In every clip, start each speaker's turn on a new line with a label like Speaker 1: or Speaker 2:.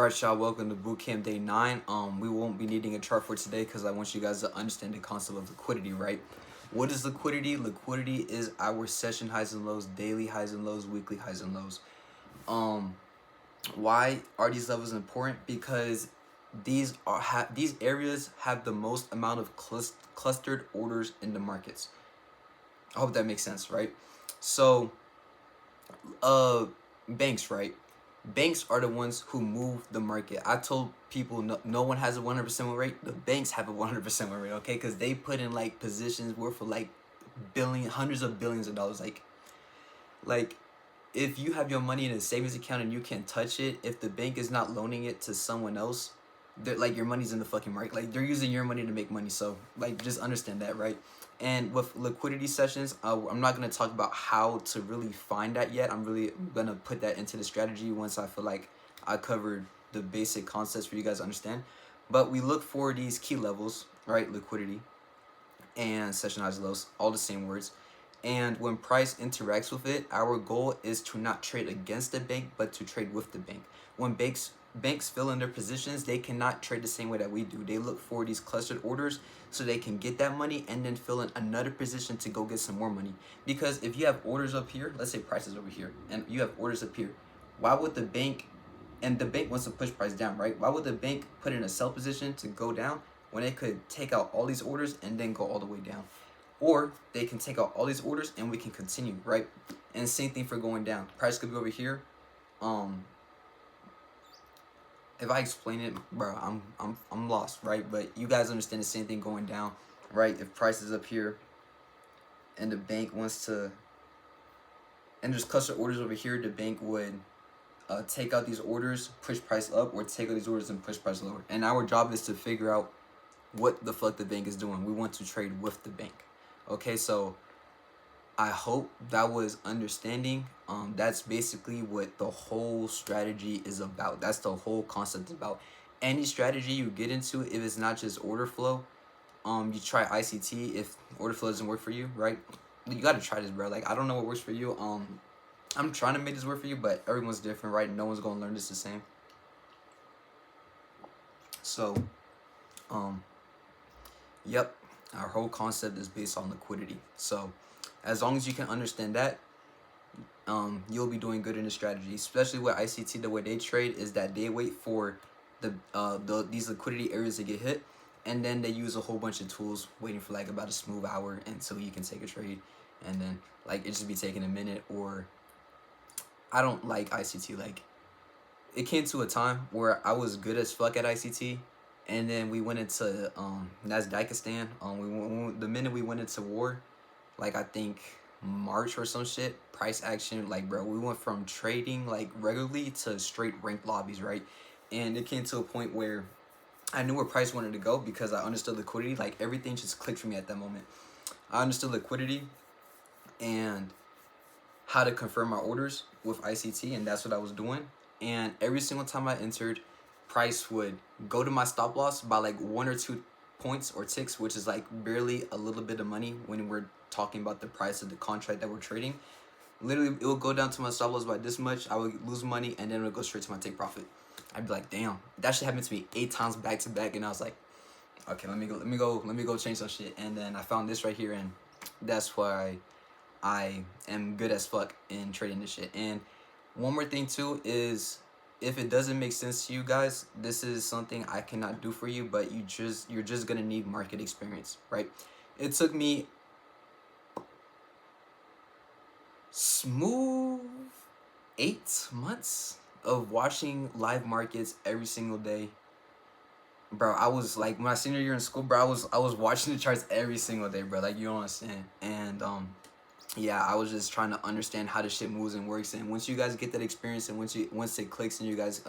Speaker 1: Alright, y'all, welcome to Bootcamp Day 9. We won't be needing a chart for today because I want you guys to understand the concept of liquidity, right? What is liquidity? Liquidity is our session highs and lows, daily highs and lows, weekly highs and lows. Why are these levels important? Because these areas have the most amount of clustered orders in the markets. I hope that makes sense, right? So, banks, right? Banks are the ones who move the market. I told people no one has a 100% win rate. The banks have a 100% win rate, okay? Because they put in like positions worth for like hundreds of billions of dollars. Like if you have your money in a savings account and you can't touch it, if the bank is not loaning it to someone else, like your money's in the fucking market. Like they're using your money to make money. So like just understand that, right? And with liquidity sessions, I'm not gonna talk about how to really find that yet. I'm really gonna put that into the strategy once I feel like I covered the basic concepts for you guys to understand. But we look for these key levels, right? Liquidity and session highs and lows, all the same words. And when price interacts with it, our goal is to not trade against the bank, but to trade with the bank. When banks fill in their positions, they cannot trade the same way that we do. They look for these clustered orders so they can get that money and then fill in another position to go get some more money. Because if you have orders up here, let's say price is over here, and you have orders up here, why would the bank, and the bank wants to push price down, right? Why would the bank put in a sell position to go down when they could take out all these orders and then go all the way down? Or they can take out all these orders and we can continue, right? And same thing for going down. Price could be over here. If I explain it, bro, I'm lost, right? But you guys understand the same thing going down, right? If price is up here and the bank wants to, and there's cluster orders over here, the bank would take out these orders, push price up, or take out these orders and push price lower. And our job is to figure out what the fuck the bank is doing. We want to trade with the bank. Okay, so I hope that was understanding. That's basically what the whole strategy is about. That's the whole concept about. Any strategy you get into, if it's not just order flow, you try ICT if order flow doesn't work for you, right? You gotta try this, bro. Like I don't know what works for you. I'm trying to make this work for you, but everyone's different, right? No one's gonna learn this the same. So, yep, our whole concept is based on liquidity. So as long as you can understand that, you'll be doing good in the strategy. Especially with ICT, the way they trade is that they wait for these liquidity areas to get hit, and then they use a whole bunch of tools waiting for like about a smooth hour until you can take a trade, and then like it just be taking a minute. Or I don't like ICT. Like it came to a time where I was good as fuck at ICT, and then we went into Nasdaqistan. The minute we went into war, like I think March or some shit, price action, like bro, we went from trading like regularly to straight ranked lobbies, right? And it came to a point where I knew where price wanted to go because I understood liquidity. Like everything just clicked for me at that moment. I understood liquidity and how to confirm my orders with ICT, and that's what I was doing. And every single time I entered, price would go to my stop loss by like 1 or 2 points or ticks, which is like barely a little bit of money when we're talking about the price of the contract that we're trading. Literally, it will go down to my stop loss by this much. I would lose money, and then it would go straight to my take profit. I'd be like, damn, that shit happened to me 8 times back to back, and I was like, okay, let me go change some shit. And then I found this right here, and that's why I am good as fuck in trading this shit. And one more thing too is, if it doesn't make sense to you guys, this is something I cannot do for you, but you're just gonna need market experience, right? It took me smooth 8 months of watching live markets every single day. Bro, I was like, my senior year in school, bro, I was watching the charts every single day, bro. Like you don't understand. And yeah, I was just trying to understand how this shit moves and works. And once you guys get that experience, and once it clicks and you guys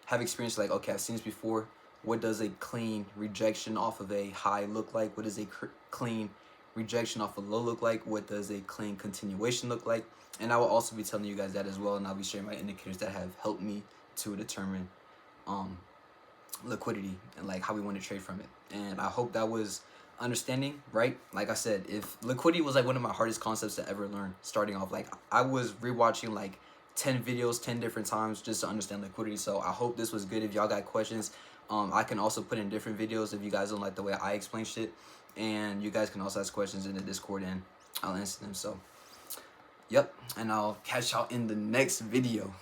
Speaker 1: have experience, like, okay, I've seen this before. What does a clean rejection off of a high look like? What does a clean rejection off a low look like? What does a clean continuation look like? And I will also be telling you guys that as well, and I'll be sharing my indicators that have helped me to determine liquidity and like how we want to trade from it. And I hope that was understanding, right? Like I said, if liquidity was like one of my hardest concepts to ever learn starting off, like I was rewatching like 10 videos 10 different times just to understand liquidity. So I hope this was good. If y'all got questions, I can also put in different videos if you guys don't like the way I explain shit, and you guys can also ask questions in the Discord and I'll answer them. So yep, and I'll catch y'all in the next video.